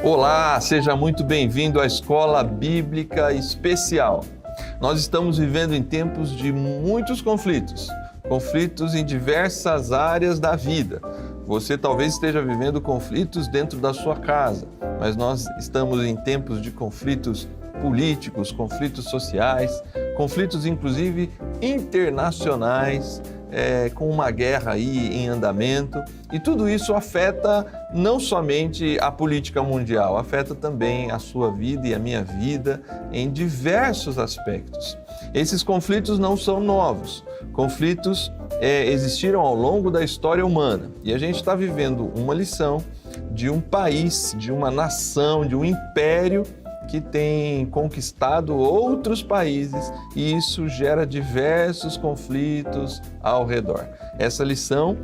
Olá, seja muito bem-vindo à Escola Bíblica Especial. Nós estamos vivendo em tempos de muitos conflitos em diversas áreas da vida. Você talvez esteja vivendo conflitos dentro da sua casa, mas nós estamos em tempos de conflitos políticos, conflitos sociais, conflitos inclusive internacionais, com uma guerra aí em andamento, e tudo isso afeta não somente a política mundial, afeta também a sua vida e a minha vida em diversos aspectos. Esses conflitos não são novos, conflitos existiram ao longo da história humana, e a gente está vivendo uma lição de um país, de uma nação, de um império que tem conquistado outros países, e isso gera diversos conflitos ao redor. Essa lição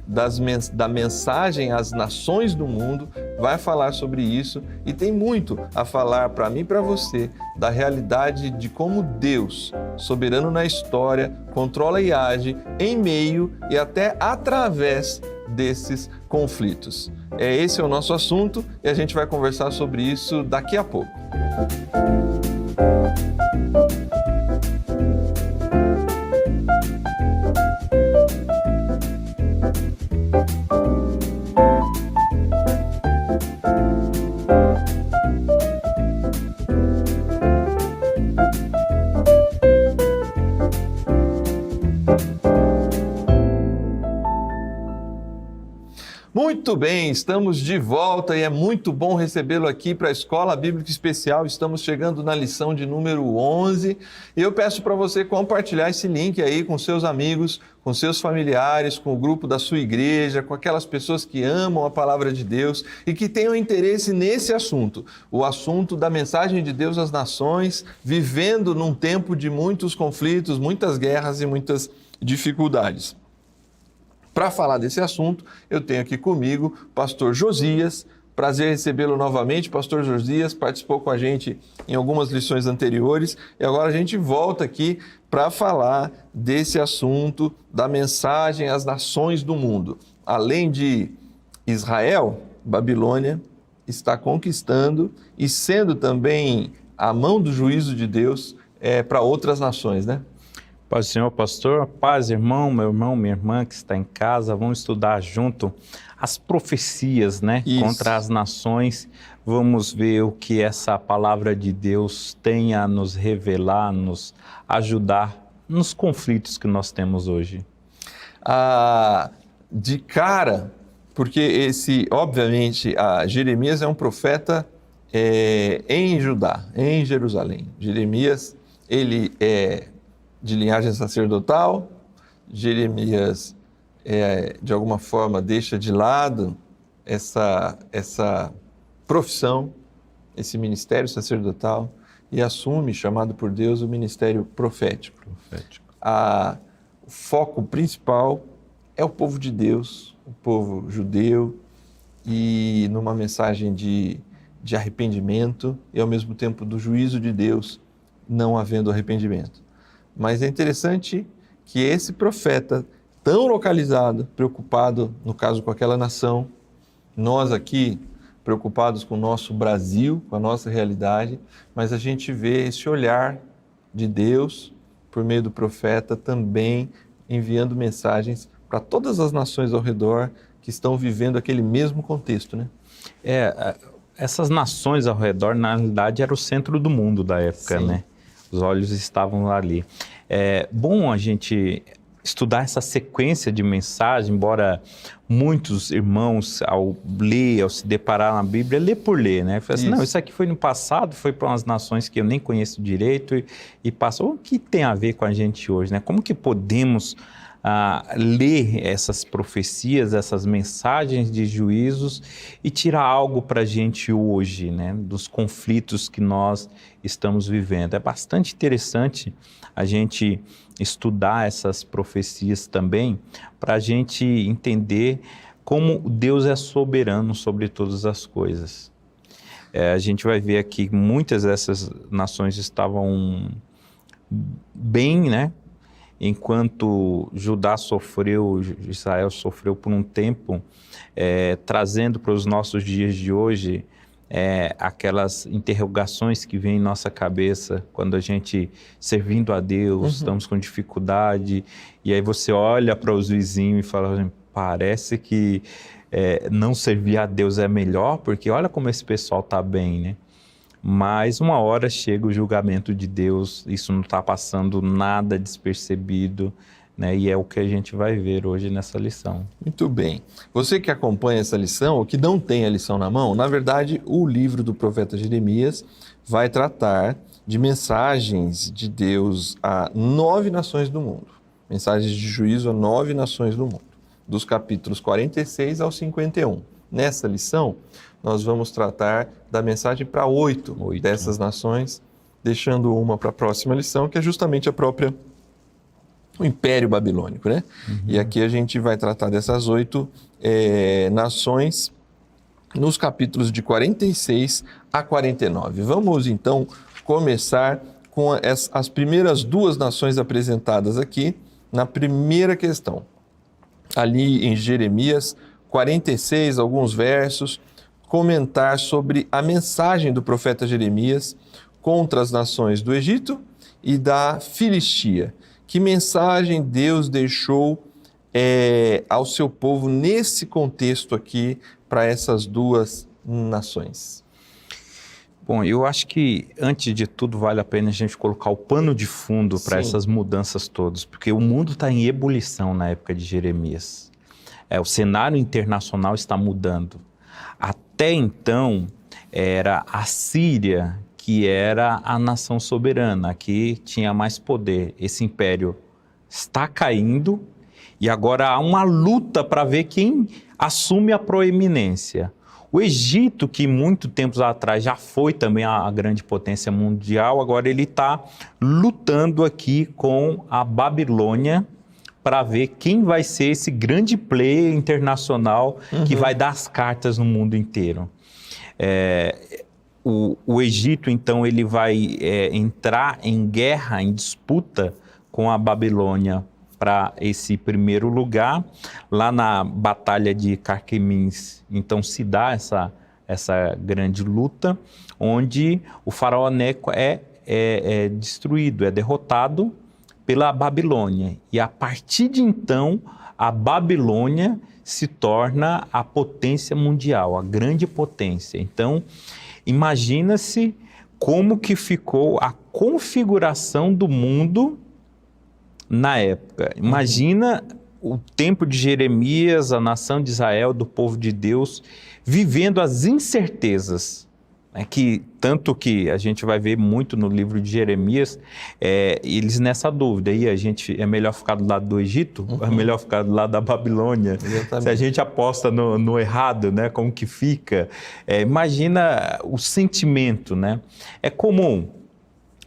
da mensagem às nações do mundo vai falar sobre isso, e tem muito a falar para mim e para você da realidade de como Deus, soberano na história, controla e age em meio e até através desses conflitos. Esse é o nosso assunto e a gente vai conversar sobre isso daqui a pouco. Muito bem, estamos de volta e é muito bom recebê-lo aqui para a Escola Bíblica Especial. Estamos chegando na lição de número 11 e eu peço para você compartilhar esse link aí com seus amigos, com seus familiares, com o grupo da sua igreja, com aquelas pessoas que amam a palavra de Deus e que tenham interesse nesse assunto, o assunto da mensagem de Deus às nações, vivendo num tempo de muitos conflitos, muitas guerras e muitas dificuldades. Para falar desse assunto, eu tenho aqui comigo o pastor Josias. Prazer recebê-lo novamente. Pastor Josias participou com a gente em algumas lições anteriores e agora a gente volta aqui para falar desse assunto da mensagem às nações do mundo. Além de Israel, Babilônia está conquistando e sendo também a mão do juízo de Deus para outras nações, né? Paz do Senhor, pastor. Paz, irmão, meu irmão, minha irmã que está em casa. Vamos estudar junto as profecias, né? Isso. Contra as nações. Vamos ver o que essa palavra de Deus tem a nos revelar, nos ajudar nos conflitos que nós temos hoje. De cara, porque obviamente, Jeremias é um profeta em Judá, em Jerusalém. Jeremias, ele é de linhagem sacerdotal. Jeremias, de alguma forma, deixa de lado essa profissão, esse ministério sacerdotal, e assume, chamado por Deus, o ministério profético. O foco principal é o povo de Deus, o povo judeu, e numa mensagem de arrependimento e, ao mesmo tempo, do juízo de Deus, não havendo arrependimento. Mas é interessante que esse profeta, tão localizado, preocupado, no caso, com aquela nação, nós aqui, preocupados com o nosso Brasil, com a nossa realidade, mas a gente vê esse olhar de Deus, por meio do profeta, também enviando mensagens para todas as nações ao redor que estão vivendo aquele mesmo contexto, né? Essas nações ao redor, na realidade, era o centro do mundo da época, Sim. né? Os olhos estavam ali. É bom a gente estudar essa sequência de mensagem, embora muitos irmãos, ao ler, ao se deparar na Bíblia, lê por ler, né? Fala assim, não, isso aqui foi no passado, foi para umas nações que eu nem conheço direito e passou. O que tem a ver com a gente hoje, né? Como que podemos ler essas profecias, essas mensagens de juízos e tirar algo para a gente hoje, né, dos conflitos que nós estamos vivendo. É bastante interessante a gente estudar essas profecias também para a gente entender como Deus é soberano sobre todas as coisas. A gente vai ver aqui que muitas dessas nações estavam bem, né? Enquanto Judá sofreu, Israel sofreu por um tempo, trazendo para os nossos dias de hoje aquelas interrogações que vêm em nossa cabeça quando a gente servindo a Deus, estamos com dificuldade, e aí você olha para os vizinhos e fala, parece que não servir a Deus é melhor, porque olha como esse pessoal está bem, né? Mas uma hora chega o julgamento de Deus, isso não está passando nada despercebido, né? E é o que a gente vai ver hoje nessa lição. Muito bem. Você que acompanha essa lição, ou que não tem a lição na mão, na verdade, o livro do profeta Jeremias vai tratar de mensagens de Deus a 9 nações do mundo. Mensagens de juízo a 9 nações do mundo, dos capítulos 46 ao 51. Nessa lição, nós vamos tratar da mensagem para 8 dessas nações, deixando uma para a próxima lição, que é justamente o Império Babilônico, né? E aqui a gente vai tratar dessas 8 nações nos capítulos de 46 a 49. Vamos então começar com as primeiras 2 nações apresentadas aqui na primeira questão. Ali em Jeremias 46, alguns versos, comentar sobre a mensagem do profeta Jeremias contra as nações do Egito e da Filistia. Que mensagem Deus deixou ao seu povo nesse contexto aqui para essas 2 nações? Bom, eu acho que antes de tudo vale a pena a gente colocar o pano de fundo para essas mudanças todas, porque o mundo está em ebulição na época de Jeremias. O cenário internacional está mudando. Até então era a Síria que era a nação soberana, que tinha mais poder. Esse império está caindo e agora há uma luta para ver quem assume a proeminência. O Egito, que muito tempos atrás já foi também a grande potência mundial, agora ele está lutando aqui com a Babilônia para ver quem vai ser esse grande player internacional que vai dar as cartas no mundo inteiro. O Egito, então, ele vai entrar em guerra, em disputa com a Babilônia para esse primeiro lugar. Lá na Batalha de Carquemins, então, se dá essa grande luta, onde o faraó Neco é destruído, é derrotado pela Babilônia. E a partir de então, a Babilônia se torna a potência mundial, a grande potência. Então, imagina-se como que ficou a configuração do mundo na época. Imagina o tempo de Jeremias, a nação de Israel, do povo de Deus, vivendo as incertezas. Tanto que a gente vai ver muito no livro de Jeremias, eles nessa dúvida, aí é melhor ficar do lado do Egito, ou é melhor ficar do lado da Babilônia? Exatamente. Se a gente aposta no errado, né, como que fica? Imagina o sentimento, né? É comum,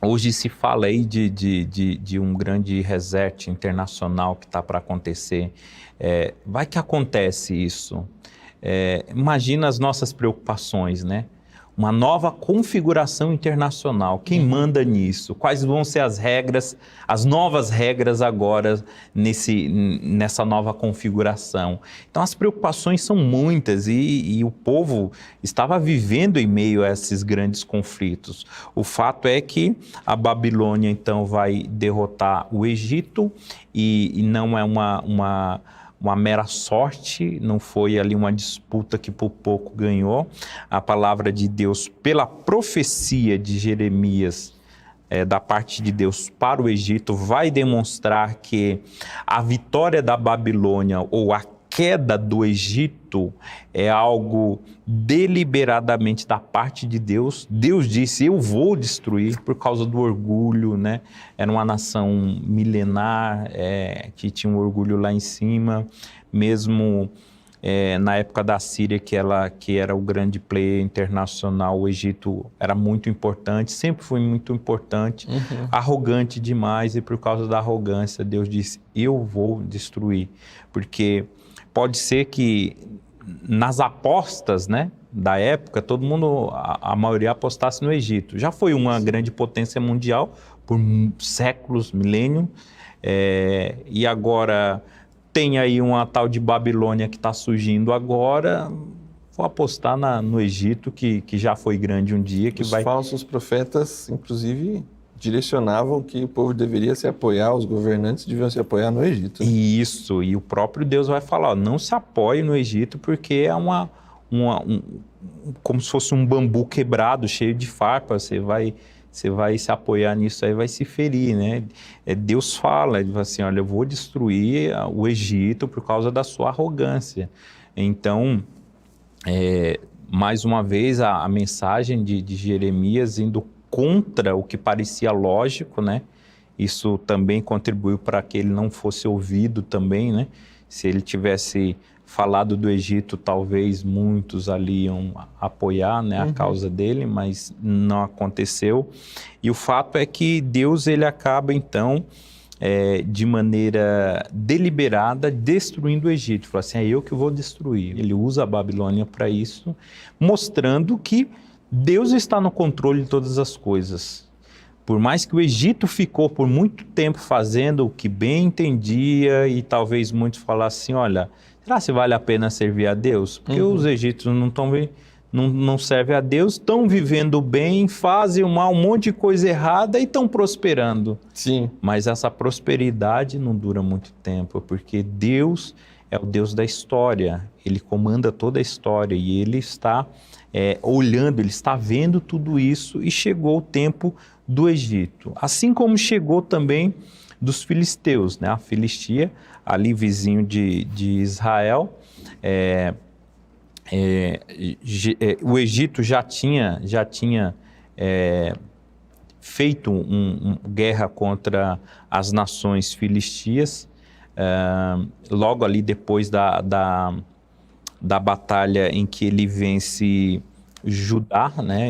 hoje se fala aí de um grande reset internacional que está para acontecer. Vai que acontece isso. Imagina as nossas preocupações, né? Uma nova configuração internacional. Quem manda nisso? Quais vão ser as regras, as novas regras agora nessa nova configuração? Então, as preocupações são muitas e o povo estava vivendo em meio a esses grandes conflitos. O fato é que a Babilônia, então, vai derrotar o Egito e não é uma mera sorte, não foi ali uma disputa que por pouco ganhou. A palavra de Deus, pela profecia de Jeremias, da parte de Deus para o Egito, vai demonstrar que a vitória da Babilônia ou a queda do Egito é algo deliberadamente da parte de Deus. Deus disse, eu vou destruir por causa do orgulho, né? Era uma nação milenar, que tinha um orgulho lá em cima, mesmo na época da Síria, que era o grande player internacional, o Egito era muito importante, sempre foi muito importante, arrogante demais, e por causa da arrogância, Deus disse, eu vou destruir, porque pode ser que nas apostas, né, da época, todo mundo, a maioria apostasse no Egito. Já foi uma grande potência mundial por séculos, milênios, e agora tem aí uma tal de Babilônia que está surgindo agora. vou apostar no Egito, que já foi grande um dia. Os falsos profetas, inclusive, direcionavam que o povo deveria se apoiar, os governantes deviam se apoiar no Egito. Né? Isso, e o próprio Deus vai falar, ó, não se apoie no Egito, porque é como se fosse um bambu quebrado, cheio de farpa, você vai se apoiar nisso aí, vai se ferir, né? Deus fala, ele fala assim, olha, eu vou destruir o Egito por causa da sua arrogância. Então, mais uma vez, a mensagem de Jeremias indo contra o que parecia lógico, né? Isso também contribuiu para que ele não fosse ouvido também, né? Se ele tivesse falado do Egito, talvez muitos ali iam apoiar, né, a causa dele, mas não aconteceu. E o fato é que Deus ele acaba, então, de maneira deliberada, destruindo o Egito. Fala assim, é eu que vou destruir. Ele usa a Babilônia para isso, mostrando que Deus está no controle de todas as coisas. Por mais que o Egito ficou por muito tempo fazendo o que bem entendia, e talvez muitos falassem, olha, será que vale a pena servir a Deus? Porque os egípcios não servem a Deus, estão vivendo bem, fazem um monte de coisa errada e estão prosperando. Sim. Mas essa prosperidade não dura muito tempo, porque Deus é o Deus da história, Ele comanda toda a história e Ele está olhando, Ele está vendo tudo isso, e chegou o tempo do Egito. Assim como chegou também dos filisteus, né? A Filistia, ali vizinho de Israel, o Egito já tinha feito uma guerra contra as nações filistias, logo ali depois da batalha em que ele vence Judá, né?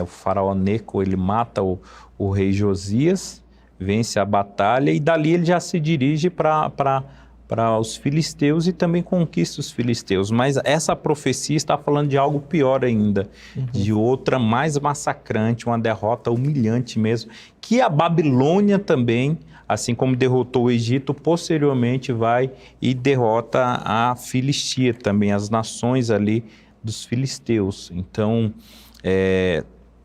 O faraó Neco, ele mata o rei Josias, vence a batalha, e dali ele já se dirige para os filisteus e também conquista os filisteus. Mas essa profecia está falando de algo pior ainda, de outra mais massacrante, uma derrota humilhante mesmo, que a Babilônia também, assim como derrotou o Egito, posteriormente vai e derrota a Filistia também, as nações ali dos filisteus. Então,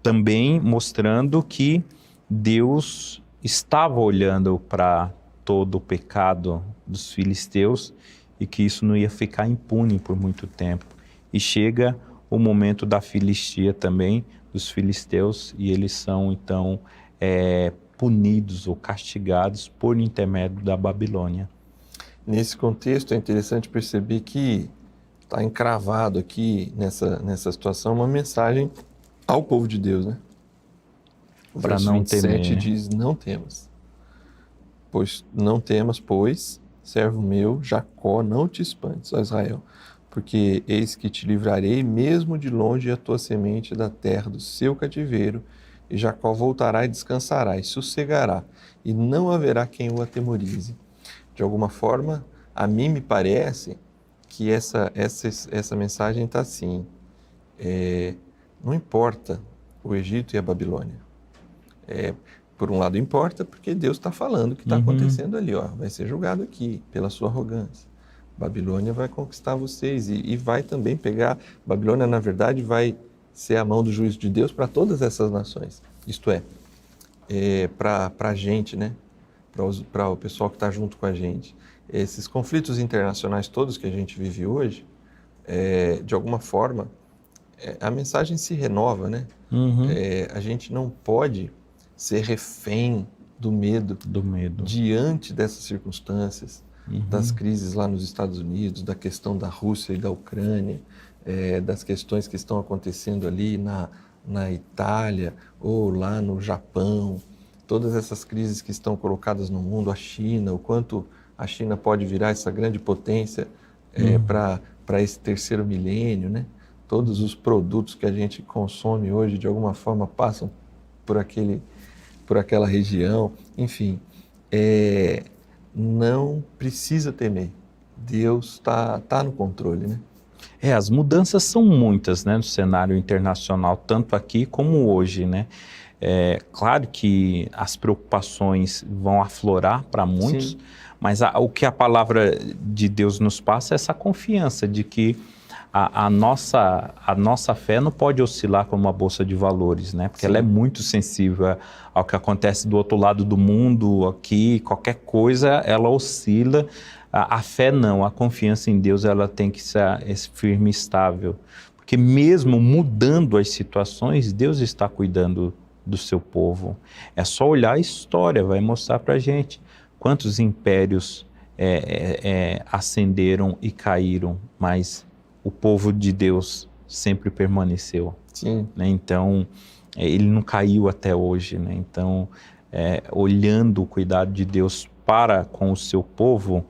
também mostrando que Deus estava olhando para todo o pecado dos filisteus e que isso não ia ficar impune por muito tempo. E chega o momento da Filistia também, dos filisteus, e eles são, então, punidos ou castigados por intermédio da Babilônia. Nesse contexto, é interessante perceber que está encravado aqui nessa situação uma mensagem ao povo de Deus, né? O verso 27 diz, não temas. Não temas, pois, servo meu, Jacó, não te espantes, ó Israel, porque eis que te livrarei mesmo de longe a tua semente da terra do seu cativeiro, e Jacó voltará e descansará, e sossegará, e não haverá quem o atemorize. De alguma forma, a mim me parece que essa mensagem está assim, não importa o Egito e a Babilônia. Por um lado importa, porque Deus está falando o que está acontecendo ali, ó, vai ser julgado aqui pela sua arrogância. Babilônia vai conquistar vocês e vai também pegar. Babilônia, na verdade, vai ser a mão do juízo de Deus para todas essas nações. Isto para a gente, né? Para o pessoal que está junto com a gente. Esses conflitos internacionais todos que a gente vive hoje, de alguma forma, a mensagem se renova, né? A gente não pode ser refém do medo. Diante dessas circunstâncias, das crises lá nos Estados Unidos, da questão da Rússia e da Ucrânia, das questões que estão acontecendo ali na Itália ou lá no Japão, todas essas crises que estão colocadas no mundo, a China, o quanto a China pode virar essa grande potência para esse terceiro milênio, né? Todos os produtos que a gente consome hoje, de alguma forma, passam por aquela região. Enfim, não precisa temer. Deus está no controle, né? As mudanças são muitas, né, no cenário internacional, tanto aqui como hoje, né? Claro que as preocupações vão aflorar para muitos, sim, mas o que a palavra de Deus nos passa é essa confiança de que a nossa fé não pode oscilar como uma bolsa de valores, né? Porque ela é muito sensível ao que acontece do outro lado do mundo, aqui, qualquer coisa, ela oscila. A fé não, a confiança em Deus, ela tem que ser firme e estável. Porque mesmo mudando as situações, Deus está cuidando do seu povo. É só olhar a história, vai mostrar para a gente quantos impérios ascenderam e caíram, mas o povo de Deus sempre permaneceu. Sim. Né? Então, ele não caiu até hoje. Né? Então, olhando o cuidado de Deus para com o seu povo,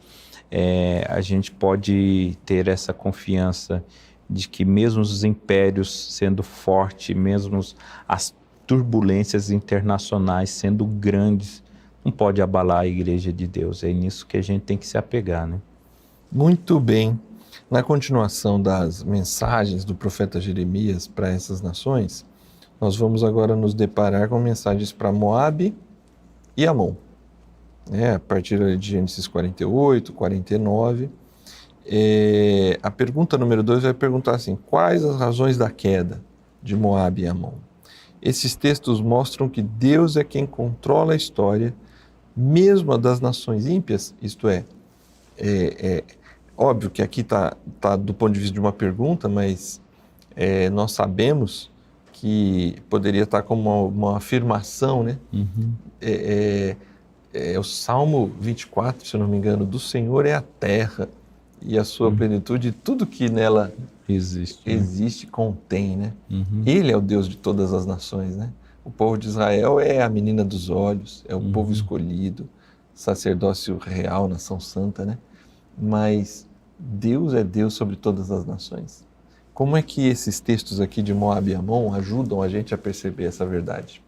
a gente pode ter essa confiança de que mesmo os impérios sendo fortes, mesmo as turbulências internacionais sendo grandes, não pode abalar a igreja de Deus. É nisso que a gente tem que se apegar, né? Muito bem. Na continuação das mensagens do profeta Jeremias para essas nações, nós vamos agora nos deparar com mensagens para Moabe e Amon. A partir de Gênesis 48, 49. A pergunta número 2 vai perguntar assim: quais as razões da queda de Moabe e Amon? Esses textos mostram que Deus é quem controla a história, mesmo a das nações ímpias, isto é óbvio que aqui está do ponto de vista de uma pergunta, mas nós sabemos que poderia estar como uma afirmação, né? Uhum. O Salmo 24, se eu não me engano, do Senhor é a terra e a sua plenitude, tudo que nela existe contém, né? Uhum. Ele é o Deus de todas as nações, né? O povo de Israel é a menina dos olhos, é o povo escolhido, sacerdócio real, nação santa, né? Mas Deus é Deus sobre todas as nações. Como é que esses textos aqui de Moabe e Amon ajudam a gente a perceber essa verdade?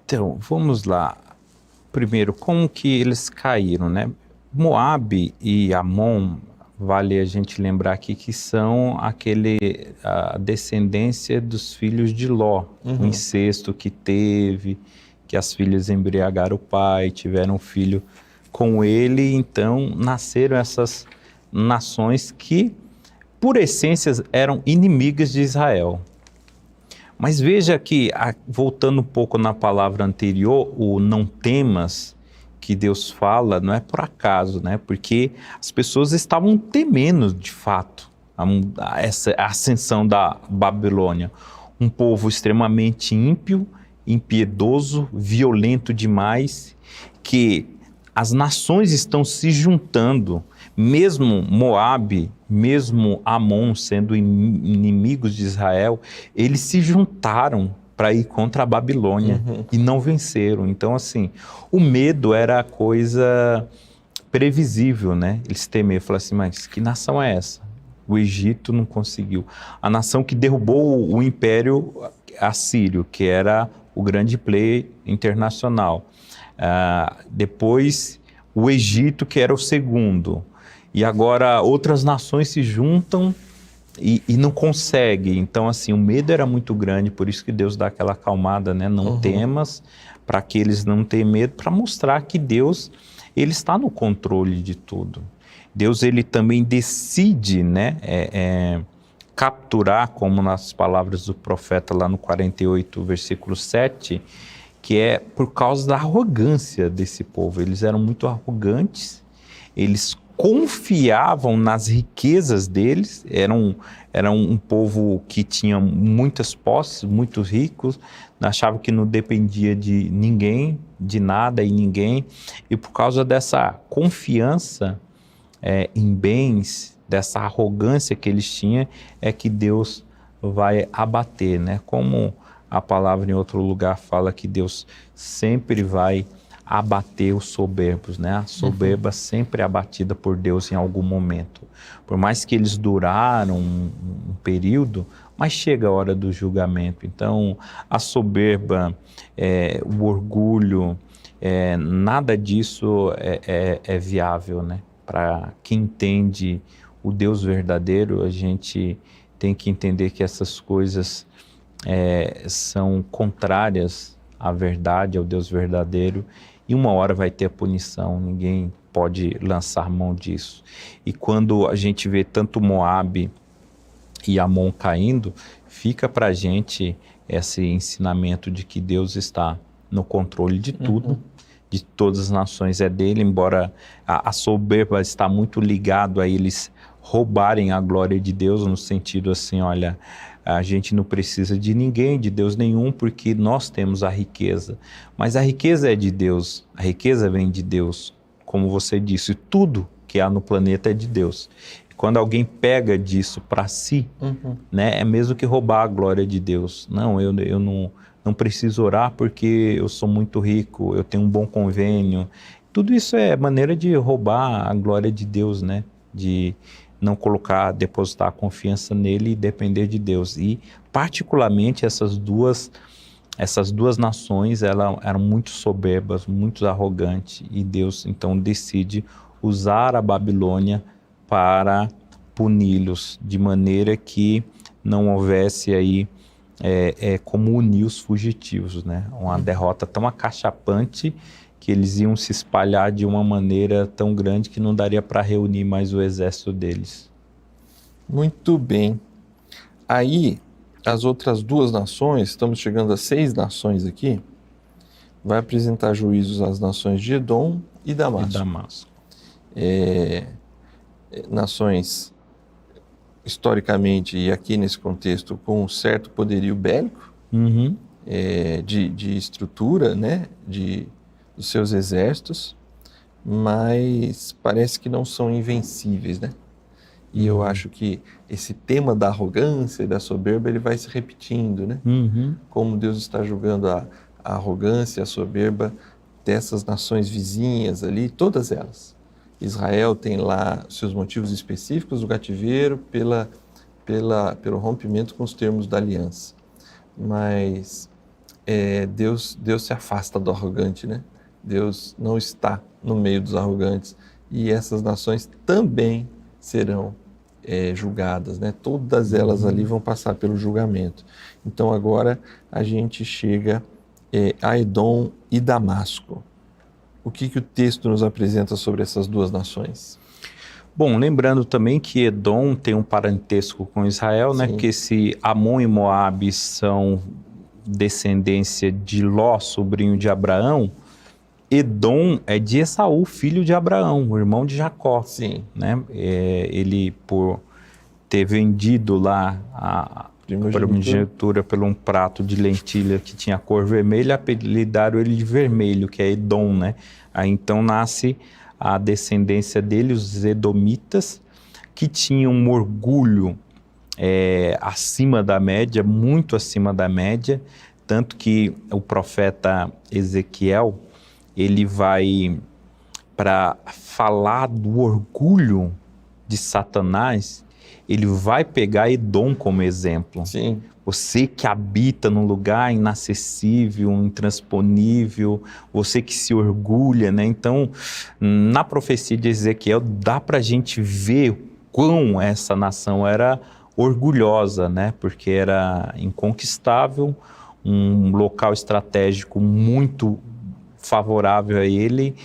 Então, vamos lá. Primeiro, como que eles caíram, né? Moabe e Amon, vale a gente lembrar aqui que são a descendência dos filhos de Ló, o incesto que teve, que as filhas embriagaram o pai, tiveram um filho com ele, então nasceram essas nações que, por essência, eram inimigas de Israel. Mas veja que, voltando um pouco na palavra anterior, o não temas, que Deus fala, não é por acaso, né? Porque as pessoas estavam temendo, de fato, essa ascensão da Babilônia. Um povo extremamente ímpio, impiedoso, violento demais, que as nações estão se juntando, mesmo Moabe, mesmo Amon sendo inimigos de Israel, eles se juntaram para ir contra a Babilônia e não venceram. Então, assim, o medo era a coisa previsível, né? Eles temeram, falaram assim, mas que nação é essa? O Egito não conseguiu. A nação que derrubou o Império Assírio, que era o grande player internacional. Depois, o Egito, que era o segundo. E agora outras nações se juntam e não conseguem. Então, assim, o medo era muito grande, por isso que Deus dá aquela acalmada, né? Não temas, para que eles não tenham medo, para mostrar que Deus, ele está no controle de tudo. Deus, ele também decide, né? Capturar, como nas palavras do profeta lá no 48, versículo 7, que é por causa da arrogância desse povo. Eles eram muito arrogantes, eles confiavam nas riquezas deles, eram um povo que tinha muitas posses, muito ricos, achavam que não dependia de ninguém, de nada e ninguém, e por causa dessa confiança em bens, dessa arrogância que eles tinham, é que Deus vai abater, né? Como a palavra em outro lugar fala que Deus sempre vai abater os soberbos, né? A soberba sempre é abatida por Deus em algum momento. Por mais que eles duraram um período, mas chega a hora do julgamento. Então, a soberba, o orgulho, nada disso é viável, né? Para quem entende o Deus verdadeiro, a gente tem que entender que essas coisas são contrárias à verdade, ao Deus verdadeiro, e uma hora vai ter a punição, ninguém pode lançar mão disso. E quando a gente vê tanto Moabe e Amon caindo, fica para a gente esse ensinamento de que Deus está no controle de tudo, de todas as nações é dele, embora a soberba está muito ligado a eles roubarem a glória de Deus, no sentido assim, olha, a gente não precisa de ninguém, de Deus nenhum, porque nós temos a riqueza. Mas a riqueza é de Deus, a riqueza vem de Deus, como você disse, tudo que há no planeta é de Deus. E quando alguém pega disso para si, né, é mesmo que roubar a glória de Deus. Não, eu não preciso orar porque eu sou muito rico, eu tenho um bom convênio. Tudo isso é maneira de roubar a glória de Deus, né? De não depositar a confiança nele e depender de Deus. E particularmente essas duas nações, elas eram muito soberbas, muito arrogantes, e Deus então decide usar a Babilônia para puni-los, de maneira que não houvesse aí como unir os fugitivos, né? Uma derrota tão acachapante que eles iam se espalhar de uma maneira tão grande que não daria para reunir mais o exército deles. Muito bem. Aí, as outras duas nações, estamos chegando a 6 nações aqui, vai apresentar juízos às nações de Edom e Damasco. Nações, historicamente, e aqui nesse contexto, com um certo poderio bélico, de estrutura, né, dos seus exércitos, mas parece que não são invencíveis, né? E eu acho que esse tema da arrogância e da soberba, ele vai se repetindo, né? Como Deus está julgando a arrogância e a soberba dessas nações vizinhas ali, todas elas. Israel tem lá seus motivos específicos do cativeiro pelo rompimento com os termos da aliança. Mas Deus se afasta do arrogante, né? Deus não está no meio dos arrogantes, e essas nações também serão julgadas, né? Todas elas ali vão passar pelo julgamento. Então agora a gente chega a Edom e Damasco. O que o texto nos apresenta sobre essas duas nações? Bom, lembrando também que Edom tem um parentesco com Israel, né? Que se Amon e Moabe são descendência de Ló, sobrinho de Abraão, Edom é de Esaú, filho de Abraão, o irmão de Jacó. Sim. Né? Ele, por ter vendido lá a primogenitura por um prato de lentilha que tinha cor vermelha, apelidaram ele de vermelho, que é Edom, né? Aí então nasce a descendência dele, os edomitas, que tinham um orgulho acima da média, muito acima da média, tanto que o profeta Ezequiel, ele vai, para falar do orgulho de Satanás, ele vai pegar Edom como exemplo. Sim. Você que habita num lugar inacessível, intransponível, você que se orgulha, né? Então, na profecia de Ezequiel, dá para a gente ver quão essa nação era orgulhosa, né? Porque era inconquistável, um local estratégico muito favorável a ele,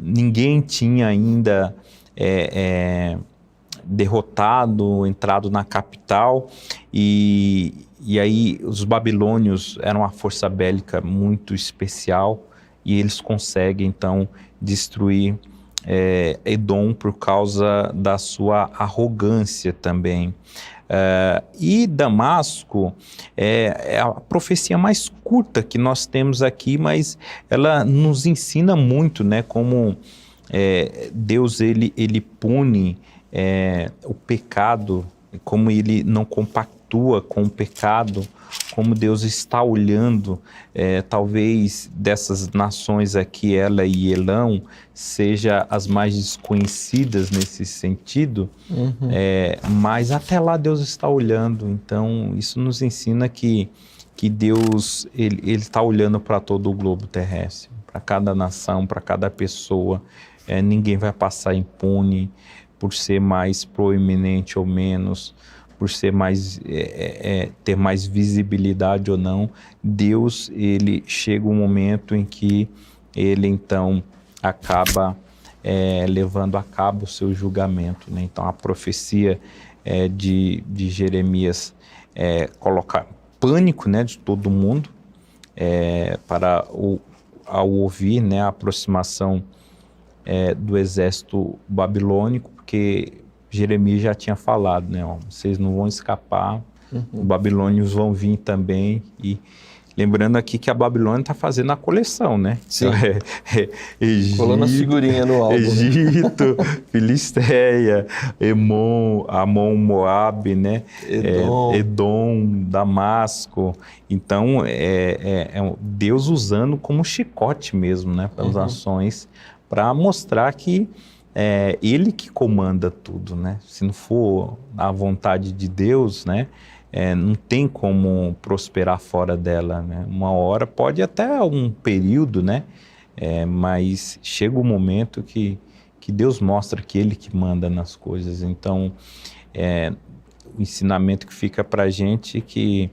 ninguém tinha ainda derrotado, entrado na capital, e aí os babilônios eram uma força bélica muito especial, e eles conseguem então destruir Edom por causa da sua arrogância também. E Damasco é a profecia mais curta que nós temos aqui, mas ela nos ensina muito, né, como Deus ele pune o pecado, como ele não compactua com o pecado, como Deus está olhando, talvez dessas nações aqui, ela e Elão, seja as mais desconhecidas nesse sentido, mas até lá Deus está olhando. Então isso nos ensina que Deus ele está olhando para todo o globo terrestre, para cada nação, para cada pessoa. Ninguém vai passar impune por ser mais proeminente ou menos, por ser mais, ter mais visibilidade ou não. Deus, ele chega um momento em que ele então acaba levando a cabo o seu julgamento, né? Então a profecia de Jeremias colocar pânico, né, de todo mundo, ao ouvir, né, a aproximação do exército babilônico, porque Jeremias já tinha falado, né, ó, vocês não vão escapar, os babilônios vão vir também. E lembrando aqui que a Babilônia está fazendo a coleção, né? Sim. Então, Egito, colando as figurinhas no álbum. Egito, né? Filistéia, Amon, Moabe, né? Edom, Damasco. Então, Deus usando como chicote mesmo, né? Para as nações, para mostrar que Ele que comanda tudo, né? Se não for a vontade de Deus, né? Não tem como prosperar fora dela, né? Uma hora, pode até um período, né? Mas chega um momento que Deus mostra que Ele que manda nas coisas. Então, o ensinamento que fica para a gente é que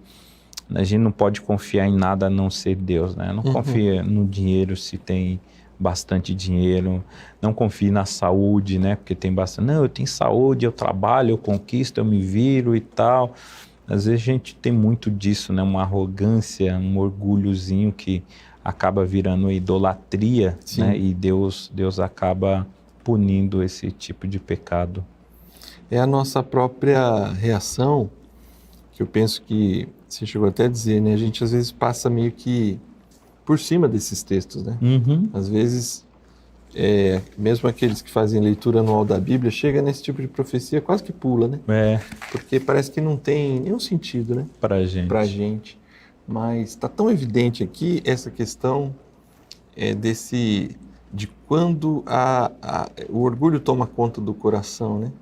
a gente não pode confiar em nada a não ser Deus, né? Não confia no dinheiro se tem bastante dinheiro, não confie na saúde, né? Porque tem bastante, não, eu tenho saúde, eu trabalho, eu conquisto, eu me viro e tal. Às vezes a gente tem muito disso, né? Uma arrogância, um orgulhozinho que acaba virando idolatria, né? E Deus acaba punindo esse tipo de pecado. É a nossa própria reação, que eu penso que você chegou até a dizer, né? A gente às vezes passa meio que por cima desses textos, né? Às vezes, mesmo aqueles que fazem leitura anual da Bíblia, chega nesse tipo de profecia, quase que pula, né? Porque parece que não tem nenhum sentido, né? Pra gente. Mas está tão evidente aqui essa questão de quando o orgulho toma conta do coração, né?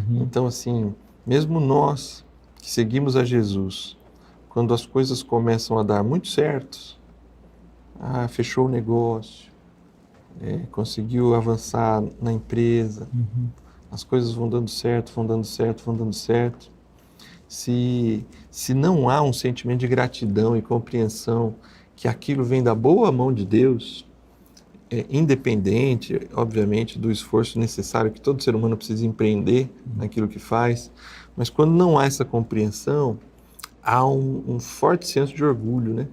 Então, assim, mesmo nós que seguimos a Jesus, quando as coisas começam a dar muito certos, fechou o negócio, conseguiu avançar na empresa, as coisas vão dando certo. Se não há um sentimento de gratidão e compreensão que aquilo vem da boa mão de Deus, independente, obviamente, do esforço necessário que todo ser humano precisa empreender naquilo que faz, mas quando não há essa compreensão, há um forte senso de orgulho, né?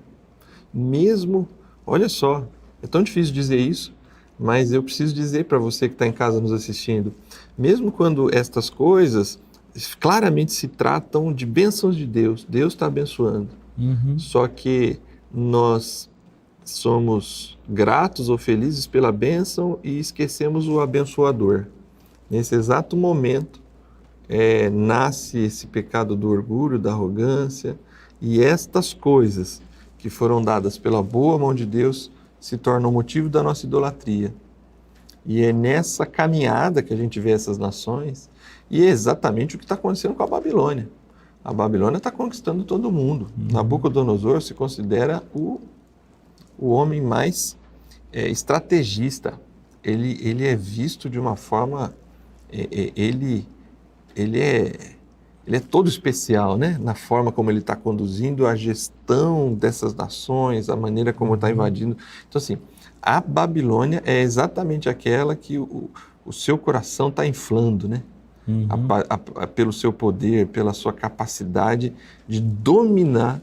Mesmo, olha só, é tão difícil dizer isso, mas eu preciso dizer para você que está em casa nos assistindo, mesmo quando estas coisas claramente se tratam de bênçãos de Deus, Deus está abençoando, só que nós somos gratos ou felizes pela bênção e esquecemos o abençoador. Nesse exato momento, nasce esse pecado do orgulho, da arrogância, e estas coisas que foram dadas pela boa mão de Deus se tornam motivo da nossa idolatria. E é nessa caminhada que a gente vê essas nações, e é exatamente o que está acontecendo com a Babilônia. A Babilônia está conquistando todo mundo. Nabucodonosor se considera o homem mais estrategista. Ele é visto de uma forma... Ele é todo especial, né? Na forma como ele está conduzindo a gestão dessas nações, a maneira como está invadindo. Então, assim, a Babilônia é exatamente aquela que o seu coração está inflando, né? Pelo seu poder, pela sua capacidade de dominar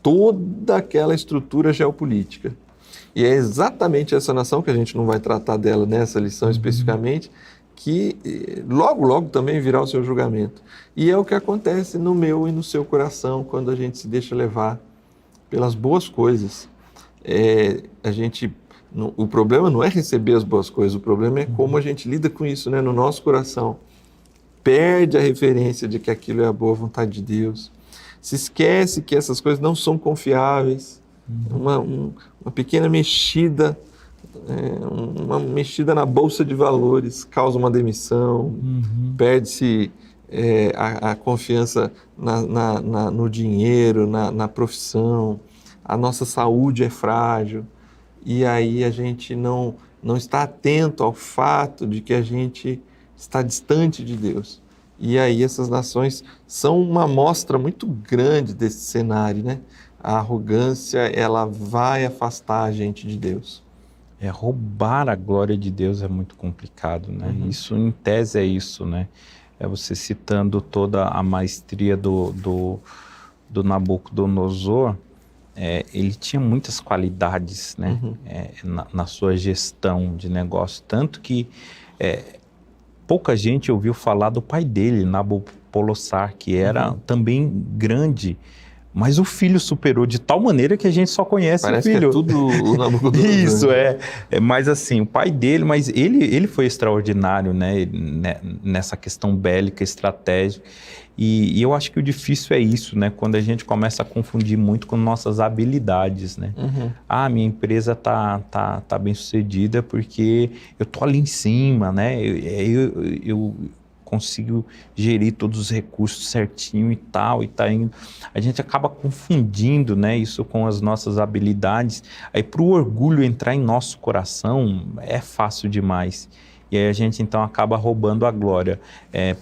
toda aquela estrutura geopolítica. E é exatamente essa nação, que a gente não vai tratar dela nessa lição especificamente, que logo também virá o seu julgamento. E é o que acontece no meu e no seu coração quando a gente se deixa levar pelas boas coisas. O problema não é receber as boas coisas, o problema é como a gente lida com isso, né, no nosso coração. Perde a referência de que aquilo é a boa vontade de Deus. Se esquece que essas coisas não são confiáveis. Uma pequena mexida, uma mexida na bolsa de valores causa uma demissão, perde-se a confiança no dinheiro, na profissão, a nossa saúde é frágil, e aí a gente não está atento ao fato de que a gente está distante de Deus. E aí essas nações são uma amostra muito grande desse cenário, né? A arrogância, ela vai afastar a gente de Deus. Roubar a glória de Deus é muito complicado, né? Isso, em tese, é isso, né? você citando toda a maestria do Nabucodonosor, ele tinha muitas qualidades, né? Na sua gestão de negócio, tanto que pouca gente ouviu falar do pai dele, Nabopolassar, que era também grande, mas o filho superou de tal maneira que a gente só conhece Parece o filho. que é tudo o Nabucodonosor. Isso, mas assim, o pai dele, mas ele foi extraordinário, né, nessa questão bélica, estratégica, e eu acho que o difícil é isso, né, quando a gente começa a confundir muito com nossas habilidades, né. Minha empresa tá bem sucedida porque eu tô ali em cima, né, eu consigo gerir todos os recursos certinho e tal, e tá indo. A gente acaba confundindo, né, isso com as nossas habilidades. Aí para o orgulho entrar em nosso coração é fácil demais. E aí a gente então acaba roubando a glória.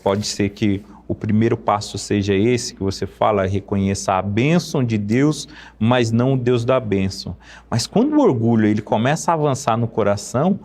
Pode ser que o primeiro passo seja esse que você fala, reconheça a bênção de Deus, mas não o Deus da bênção. Mas quando o orgulho ele começa a avançar no coração,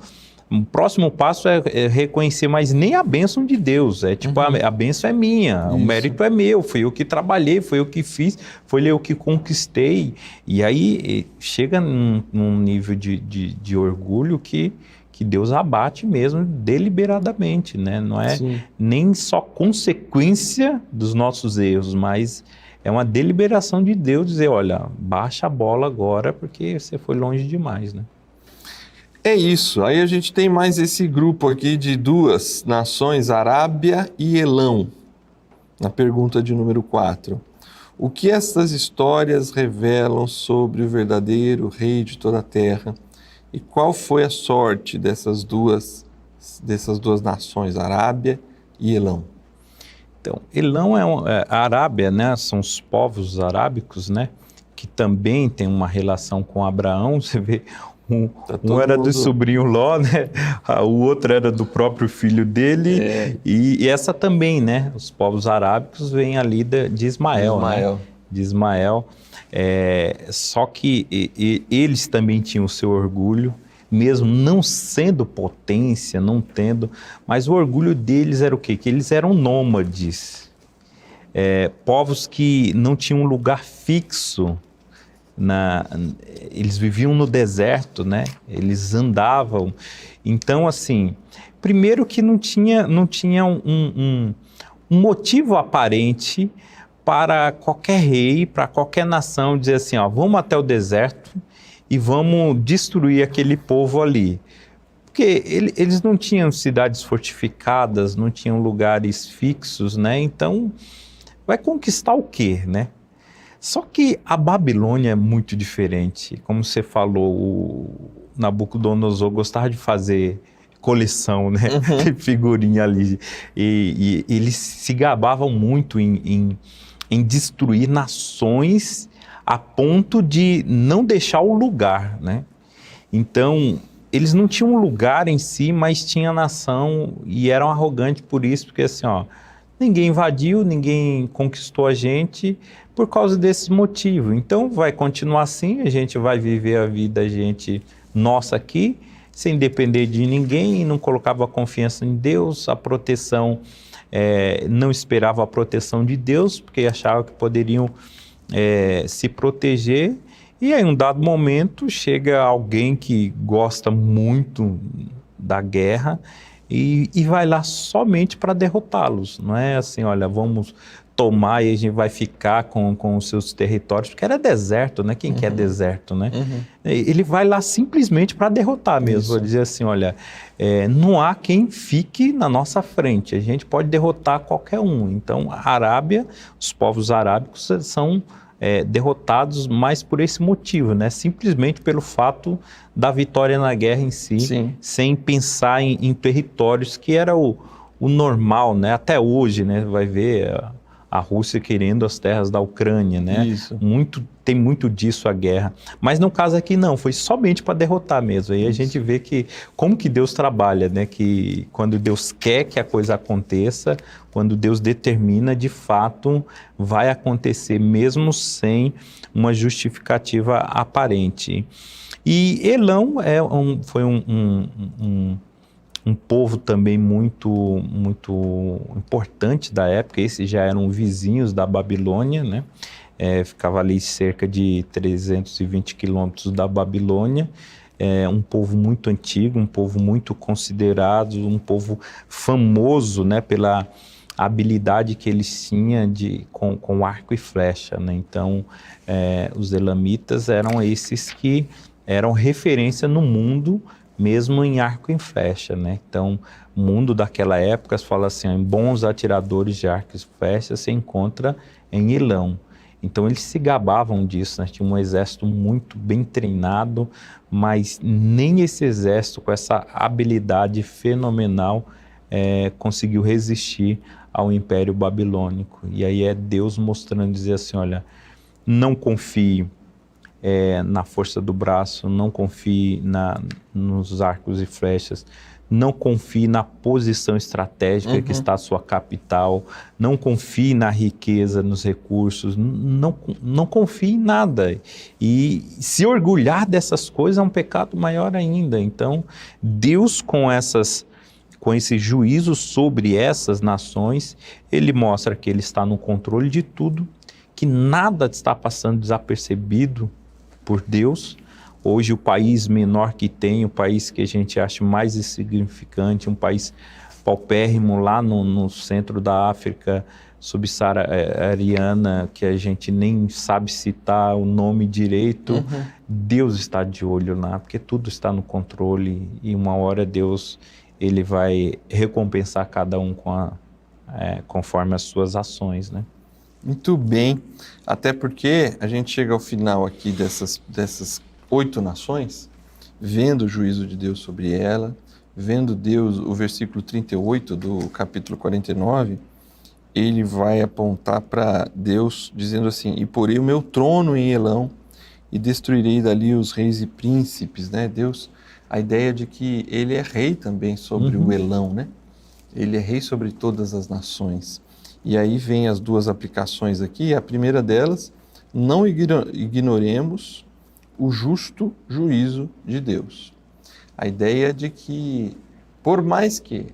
o próximo passo é reconhecer, mas nem a bênção de Deus, tipo, a bênção é minha, o mérito é meu, foi eu que trabalhei, foi eu que fiz, foi eu que conquistei. E aí chega num nível de orgulho que Deus abate mesmo deliberadamente, né? Não é nem só consequência dos nossos erros, mas é uma deliberação de Deus dizer, olha, baixa a bola agora porque você foi longe demais, né? É isso. Aí a gente tem mais esse grupo aqui de duas nações, Arábia e Elão. Na pergunta de número 4. O que estas histórias revelam sobre o verdadeiro rei de toda a terra? E qual foi a sorte dessas duas nações, Arábia e Elão? Então, Elão a Arábia, né? São os povos arábicos, né? Que também tem uma relação com Abraão. Você vê, um era do sobrinho Ló, né? O outro era do próprio filho dele. E essa também, né? Os povos arábicos vêm ali de Ismael. Né? De Ismael. Só que eles também tinham o seu orgulho, mesmo não sendo potência, não tendo, mas o orgulho deles era o quê? Que eles eram nômades, povos que não tinham um lugar fixo, eles viviam no deserto, né? Eles andavam. Então, assim, primeiro que não tinha um motivo aparente para qualquer rei, para qualquer nação dizer assim, ó, vamos até o deserto e vamos destruir aquele povo ali. Porque eles não tinham cidades fortificadas, não tinham lugares fixos, né? Então, vai conquistar o quê, né? Só que a Babilônia é muito diferente. Como você falou, o Nabucodonosor gostava de fazer coleção, né? De figurinha ali. E eles se gabavam muito em destruir nações a ponto de não deixar o lugar, né? Então, eles não tinham um lugar em si, mas tinha nação e eram arrogantes por isso, porque assim, ó, ninguém invadiu, ninguém conquistou a gente por causa desse motivo. Então, vai continuar assim, a gente vai viver a vida, nossa aqui, sem depender de ninguém, não colocava confiança em Deus, a proteção, não esperava a proteção de Deus, porque achava que poderiam se proteger, e aí, em um dado momento, chega alguém que gosta muito da guerra e vai lá somente para derrotá-los. Não é assim, olha, vamos tomar e a gente vai ficar com os seus territórios, porque era deserto, né? Quem quer deserto, né? Ele vai lá simplesmente para derrotar mesmo, vou dizer assim, olha, não há quem fique na nossa frente, a gente pode derrotar qualquer um. Então, a Arábia, os povos arábicos são derrotados mais por esse motivo, né? Simplesmente pelo fato da vitória na guerra em si, sem pensar em territórios, que era o normal, né? Até hoje, né? Vai ver a Rússia querendo as terras da Ucrânia, né? Tem muito disso a guerra. Mas no caso aqui não, foi somente para derrotar mesmo. Aí a gente vê que como que Deus trabalha, né? Que quando Deus quer que a coisa aconteça, quando Deus determina, de fato, vai acontecer mesmo sem uma justificativa aparente. E Elão foi um um povo também muito importante da época. Esses já eram vizinhos da Babilônia, né? Ficava ali cerca de 320 quilômetros da Babilônia. Um povo muito antigo, um povo muito considerado, um povo famoso, né, pela habilidade que eles tinham com arco e flecha, né? Então, os elamitas eram esses que eram referência no mundo, mesmo em arco e flecha, né? Então, o mundo daquela época, se fala assim, em bons atiradores de arco e flecha se encontra em Elão. Então, eles se gabavam disso, né? Tinha um exército muito bem treinado, mas nem esse exército, com essa habilidade fenomenal, conseguiu resistir ao Império Babilônico. E aí é Deus mostrando, dizer assim, olha, não confie na força do braço, não confie nos arcos e flechas, não confie na posição estratégica que está a sua capital, não confie na riqueza, nos recursos, não confie em nada. E se orgulhar dessas coisas é um pecado maior ainda. Então, Deus com esse juízo sobre essas nações, ele mostra que ele está no controle de tudo, que nada está passando desapercebido por Deus. Hoje o país menor que tem, o país que a gente acha mais insignificante, um país paupérrimo lá no centro da África subsaariana, que a gente nem sabe citar o nome direito, Deus está de olho lá, porque tudo está no controle e uma hora Deus ele vai recompensar cada um conforme as suas ações, né? Muito bem, até porque a gente chega ao final aqui dessas 8 nações, vendo o juízo de Deus sobre ela, vendo Deus, o versículo 38 do capítulo 49, ele vai apontar para Deus dizendo assim, e porei o meu trono em Elão e destruirei dali os reis e príncipes, né? Deus, a ideia de que ele é rei também sobre o Elão, né? Ele é rei sobre todas as nações. E aí vem as 2 aplicações aqui, a primeira delas, não ignoremos o justo juízo de Deus. A ideia de que, por mais que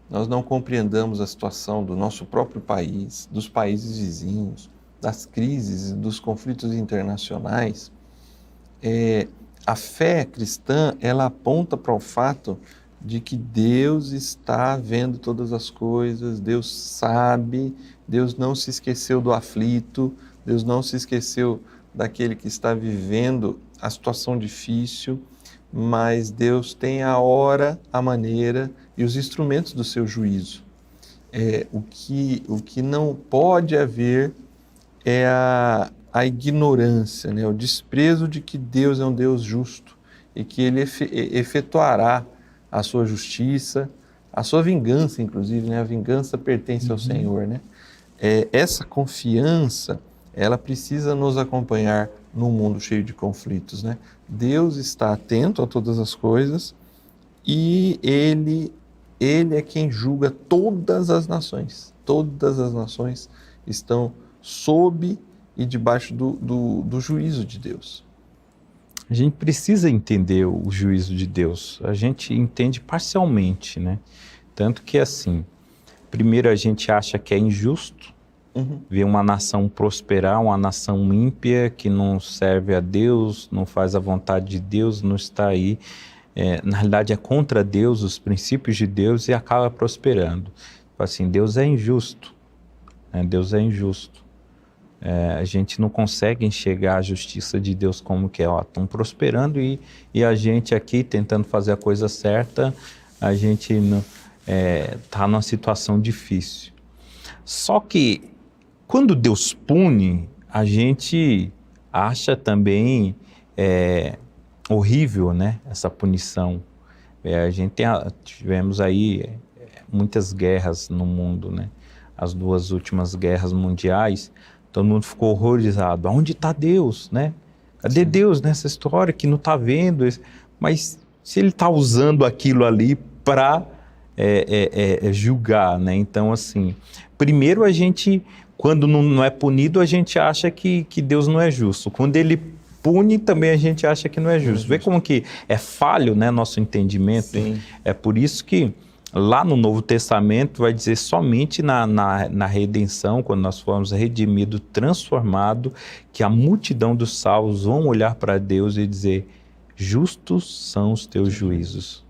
nós não compreendamos a situação do nosso próprio país, dos países vizinhos, das crises, dos conflitos internacionais, a fé cristã, ela aponta para o fato de que Deus está vendo todas as coisas, Deus sabe, Deus não se esqueceu do aflito, Deus não se esqueceu daquele que está vivendo a situação difícil, mas Deus tem a hora, a maneira e os instrumentos do seu juízo. O que não pode haver é a ignorância, né? O desprezo de que Deus é um Deus justo e que Ele efetuará a sua justiça, a sua vingança, inclusive, né? A vingança pertence ao Senhor, né? Essa confiança, ela precisa nos acompanhar num mundo cheio de conflitos, né? Deus está atento a todas as coisas e Ele é quem julga todas as nações. Todas as nações estão sob e debaixo do juízo de Deus. A gente precisa entender o juízo de Deus. A gente entende parcialmente, né? Tanto que, assim, primeiro a gente acha que é injusto ver uma nação prosperar, uma nação ímpia que não serve a Deus, não faz a vontade de Deus, não está aí. Na realidade, é contra Deus, os princípios de Deus, e acaba prosperando. Assim, Deus é injusto. Né? Deus é injusto. A gente não consegue enxergar a justiça de Deus como que estão prosperando e a gente aqui tentando fazer a coisa certa, a gente está numa situação difícil. Só que quando Deus pune, a gente acha também horrível, né, essa punição. Tivemos aí muitas guerras no mundo, né? As 2 últimas guerras mundiais, todo mundo ficou horrorizado. Onde está Deus, né? Cadê Deus nessa história que não está vendo? Mas se ele está usando aquilo ali para julgar, né? Então, assim, primeiro a gente, quando não é punido, a gente acha que Deus não é justo. Quando ele pune, também a gente acha que não é justo. Vê como que é falho, né, nosso entendimento. Sim. É por isso que lá no Novo Testamento vai dizer somente na redenção, quando nós formos redimidos, transformados, que a multidão dos salvos vão olhar para Deus e dizer: justos são os teus juízos.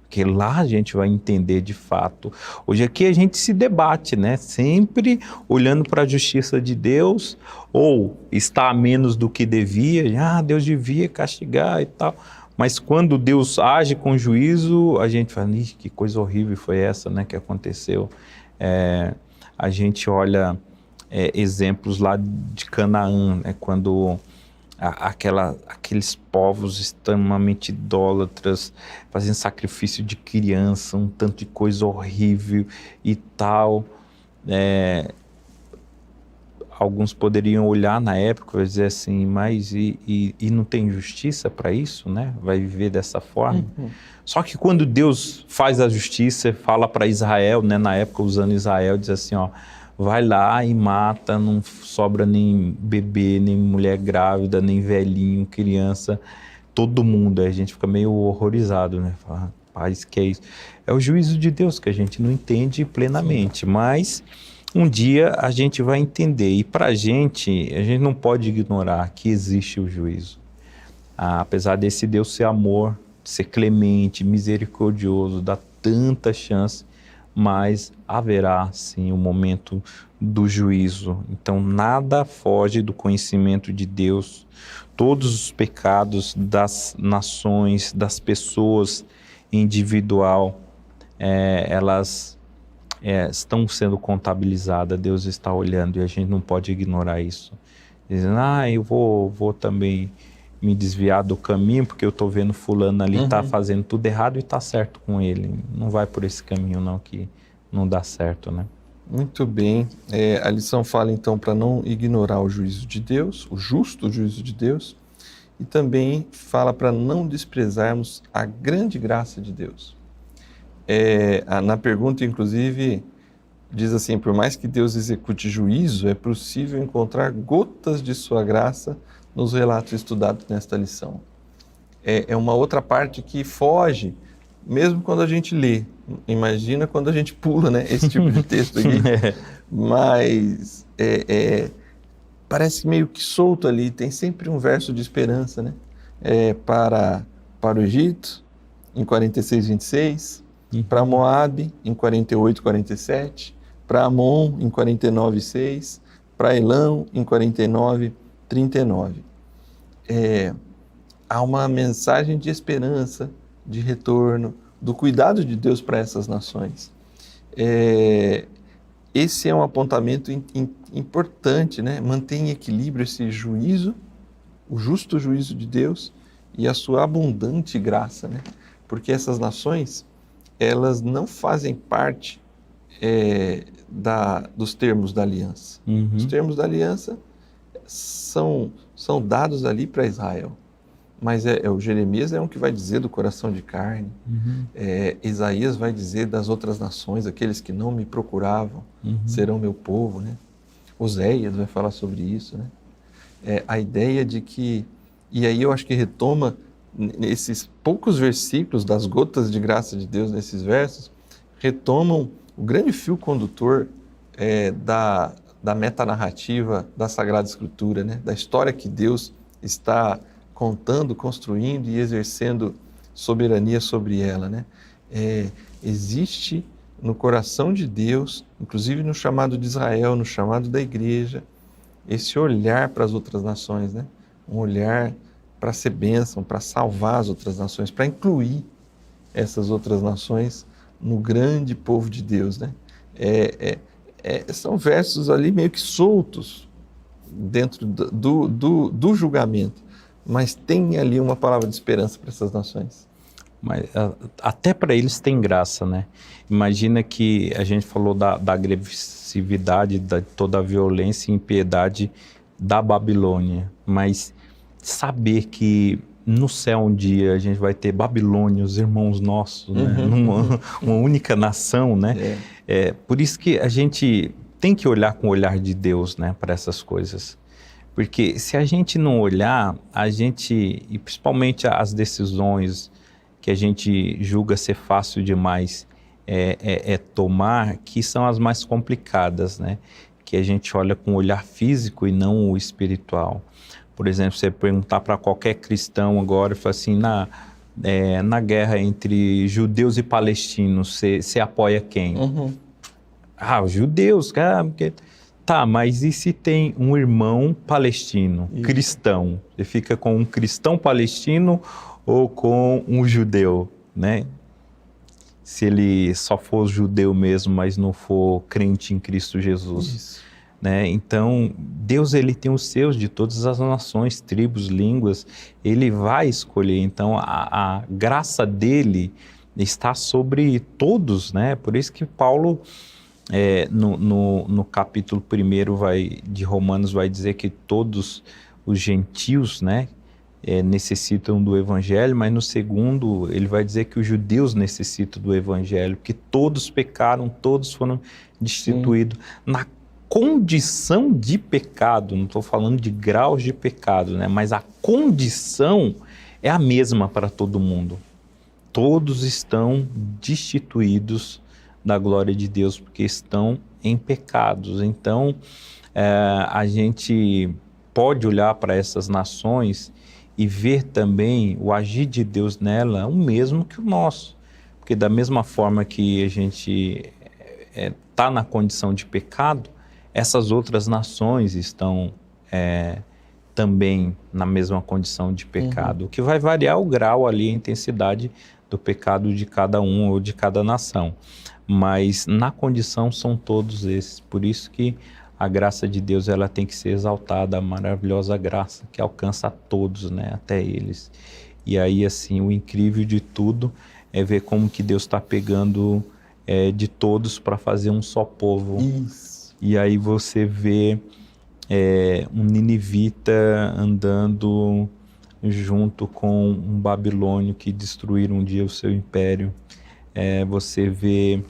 Porque lá a gente vai entender de fato. Hoje aqui a gente se debate, né? Sempre olhando para a justiça de Deus, ou está a menos do que devia, Deus devia castigar e tal. Mas quando Deus age com juízo, a gente fala: que coisa horrível foi essa, né, que aconteceu. A gente olha exemplos lá de Canaã, né, quando aqueles povos extremamente idólatras, fazendo sacrifício de criança, um tanto de coisa horrível e tal. Alguns poderiam olhar na época e dizer assim: mas e não tem justiça para isso, né? Vai viver dessa forma? Só que quando Deus faz a justiça, fala para Israel, né, na época usando Israel, diz assim, vai lá e mata, não sobra nem bebê, nem mulher grávida, nem velhinho, criança, todo mundo. Aí a gente fica meio horrorizado, né? Fala: rapaz, que é isso? É o juízo de Deus que a gente não entende plenamente, mas um dia a gente vai entender. E para a gente não pode ignorar que existe o juízo. Apesar desse Deus ser amor, ser clemente, misericordioso, dar tanta chance, mas haverá sim o momento do juízo. Então nada foge do conhecimento de Deus. Todos os pecados das nações, das pessoas individual, elas estão sendo contabilizadas. Deus está olhando e a gente não pode ignorar isso. Dizendo: eu vou também me desviar do caminho porque eu estou vendo fulano ali está fazendo tudo errado e está certo com ele. Não vai por esse caminho não, que não dá certo, né? Muito bem. A lição fala então para não ignorar o juízo de Deus, o justo juízo de Deus, e também fala para não desprezarmos a grande graça de Deus. Na pergunta, inclusive, diz assim: por mais que Deus execute juízo, é possível encontrar gotas de sua graça nos relatos estudados nesta lição. É uma outra parte que foge, mesmo quando a gente lê. Imagina quando a gente pula, né, esse tipo de texto aqui. Mas parece meio que solto ali, tem sempre um verso de esperança, né? Para o Egito, em 46, 26, para Moabe, em 48, 47, para Amon, em 49, 6, para Elão, em 49, 39. Há uma mensagem de esperança, de retorno, do cuidado de Deus para essas nações. Esse é um apontamento importante, né? Mantém em equilíbrio esse juízo, o justo juízo de Deus e a sua abundante graça, né? Porque essas nações, elas não fazem parte dos termos da aliança. Os termos da aliança são dados ali para Israel. Mas o Jeremias é um que vai dizer do coração de carne. Isaías vai dizer das outras nações: aqueles que não me procuravam serão meu povo, né? Oséias vai falar sobre isso, né? A ideia de que, e aí eu acho que retoma nesses poucos versículos das gotas de graça de Deus, nesses versos, retomam o grande fio condutor da metanarrativa da Sagrada Escritura, né? Da história que Deus está contando, construindo e exercendo soberania sobre ela, né? Existe no coração de Deus, inclusive no chamado de Israel, no chamado da igreja, esse olhar para as outras nações, né? Um olhar para ser bênção, para salvar as outras nações, para incluir essas outras nações no grande povo de Deus, né? São versos ali meio que soltos dentro do julgamento, mas tem ali uma palavra de esperança para essas nações. Mas até para eles tem graça, né? Imagina que a gente falou da agressividade, de toda a violência e impiedade da Babilônia, mas saber que no céu um dia a gente vai ter Babilônia, os irmãos nossos, né? Uma única nação, né? Por isso que a gente tem que olhar com o olhar de Deus, né, para essas coisas. Porque se a gente não olhar, e principalmente as decisões que a gente julga ser fácil demais tomar, que são as mais complicadas, né? Que a gente olha com o olhar físico e não o espiritual. Por exemplo, você perguntar para qualquer cristão agora, e falar assim, na guerra entre judeus e palestinos, você apoia quem? Uhum. Os judeus, cara, porque... Tá, mas e se tem um irmão palestino, cristão? Você fica com um cristão palestino ou com um judeu, né? Se ele só for judeu mesmo, mas não for crente em Cristo Jesus. Isso. Né? Então, Deus, ele tem os seus de todas as nações, tribos, línguas, ele vai escolher. Então, a graça dele está sobre todos, né? Por isso que Paulo... no capítulo 1 de Romanos vai dizer que todos os gentios, né, necessitam do evangelho, mas no segundo ele vai dizer que os judeus necessitam do evangelho, porque todos pecaram, todos foram destituídos na condição de pecado. Não estou falando de graus de pecado, né, mas a condição é a mesma para todo mundo. Todos estão destituídos da glória de Deus, porque estão em pecados. Então, a gente pode olhar para essas nações e ver também o agir de Deus nela, o mesmo que o nosso. Porque da mesma forma que a gente está na condição de pecado, essas outras nações estão também na mesma condição de pecado. O que vai variar o grau ali, a intensidade do pecado de cada um ou de cada nação. Mas na condição são todos esses. Por isso que a graça de Deus, ela tem que ser exaltada, a maravilhosa graça que alcança a todos, né, até eles. E aí, assim, o incrível de tudo é ver como que Deus está pegando de todos para fazer um só povo. Isso. E aí você vê um ninivita andando junto com um babilônio que destruíram um dia o seu império. Você vê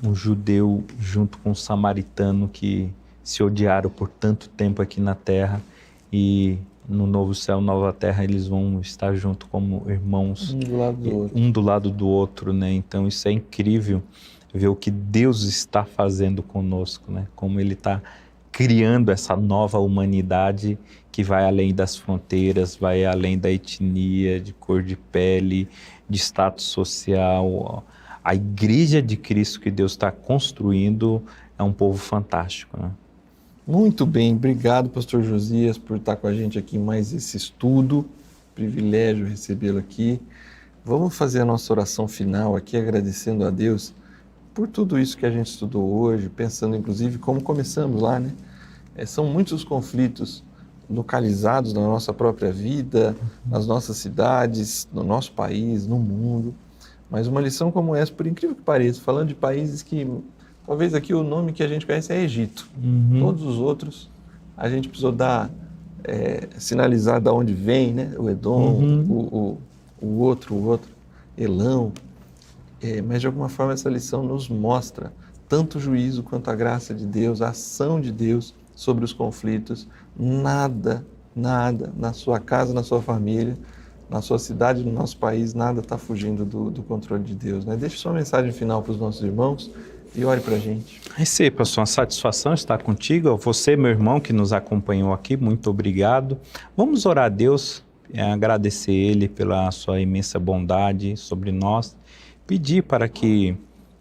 um judeu junto com um samaritano que se odiaram por tanto tempo aqui na terra, e no novo céu, nova terra, eles vão estar junto como irmãos, um do lado do outro, né? Então isso é incrível, ver o que Deus está fazendo conosco, né? Como Ele está criando essa nova humanidade que vai além das fronteiras, vai além da etnia, de cor de pele, de status social. A igreja de Cristo que Deus está construindo é um povo fantástico, né? Muito bem, obrigado, pastor Josias, por estar com a gente aqui em mais esse estudo. Privilégio recebê-lo aqui. Vamos fazer a nossa oração final aqui, agradecendo a Deus por tudo isso que a gente estudou hoje, pensando inclusive como começamos lá, né? São muitos os conflitos localizados na nossa própria vida, nas nossas cidades, no nosso país, no mundo. Mas uma lição como essa, por incrível que pareça, falando de países que, talvez aqui o nome que a gente conhece é Egito. Todos os outros, a gente precisou sinalizar de onde vem, né? O Edom, o outro, Elão. Mas de alguma forma essa lição nos mostra tanto o juízo quanto a graça de Deus, a ação de Deus sobre os conflitos. Nada na sua casa, na sua família, na sua cidade, no nosso país, nada está fugindo do controle de Deus, né? Deixe sua mensagem final para os nossos irmãos e ore para a gente. Receba, pastor, uma satisfação estar contigo. Você, meu irmão, que nos acompanhou aqui, muito obrigado. Vamos orar a Deus, agradecer Ele pela sua imensa bondade sobre nós, pedir para que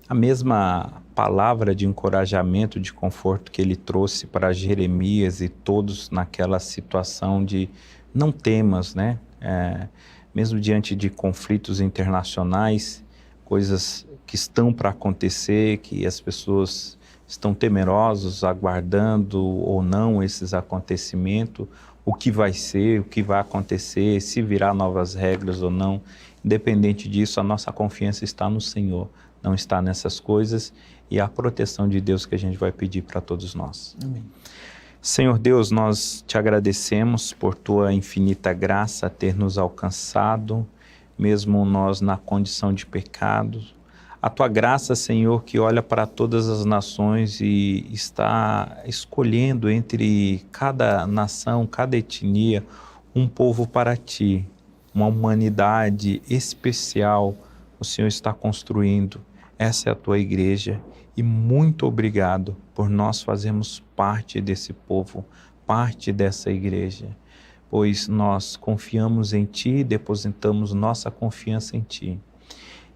a mesma palavra de encorajamento, de conforto que Ele trouxe para Jeremias e todos naquela situação de não temas, né? Mesmo diante de conflitos internacionais, coisas que estão para acontecer, que as pessoas estão temerosas, aguardando ou não esses acontecimentos, o que vai ser, o que vai acontecer, se virá novas regras ou não. Independente disso, a nossa confiança está no Senhor, não está nessas coisas, e a proteção de Deus que a gente vai pedir para todos nós. Amém. Senhor Deus, nós te agradecemos por tua infinita graça ter nos alcançado, mesmo nós na condição de pecado. A tua graça, Senhor, que olha para todas as nações e está escolhendo entre cada nação, cada etnia, um povo para ti, uma humanidade especial. O Senhor está construindo. Essa é a tua igreja. E muito obrigado por nós fazermos parte desse povo, parte dessa igreja, pois nós confiamos em Ti e depositamos nossa confiança em Ti.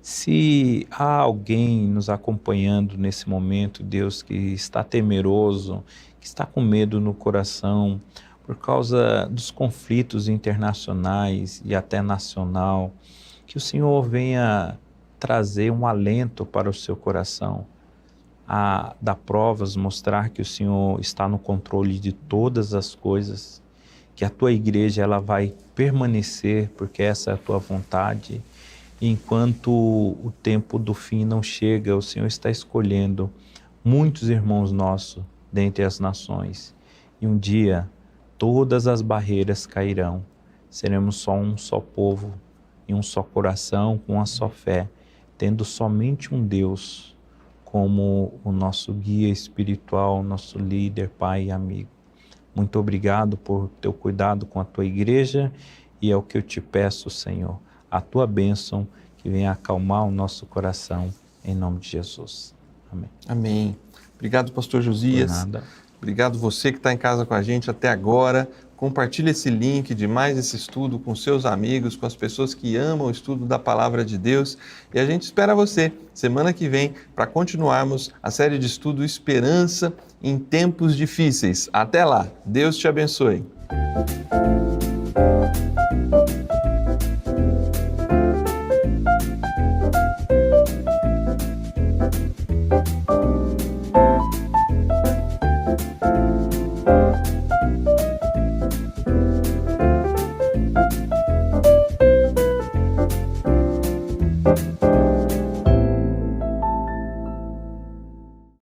Se há alguém nos acompanhando nesse momento, Deus, que está temeroso, que está com medo no coração, por causa dos conflitos internacionais e até nacional, que o Senhor venha trazer um alento para o seu coração, a dar provas, mostrar que o Senhor está no controle de todas as coisas, que a tua igreja ela vai permanecer, porque essa é a tua vontade. E enquanto o tempo do fim não chega, o Senhor está escolhendo muitos irmãos nossos dentre as nações. E um dia todas as barreiras cairão. Seremos só um só povo e um só coração, com uma só fé, tendo somente um Deus como o nosso guia espiritual, nosso líder, pai e amigo. Muito obrigado por teu cuidado com a tua igreja e é o que eu te peço, Senhor, a tua bênção que venha acalmar o nosso coração, em nome de Jesus. Amém. Amém. Obrigado, pastor Josias. Por nada. Obrigado você que está em casa com a gente até agora. Compartilhe esse link de mais esse estudo com seus amigos, com as pessoas que amam o estudo da Palavra de Deus. E a gente espera você semana que vem para continuarmos a série de estudo Esperança em Tempos Difíceis. Até lá. Deus te abençoe.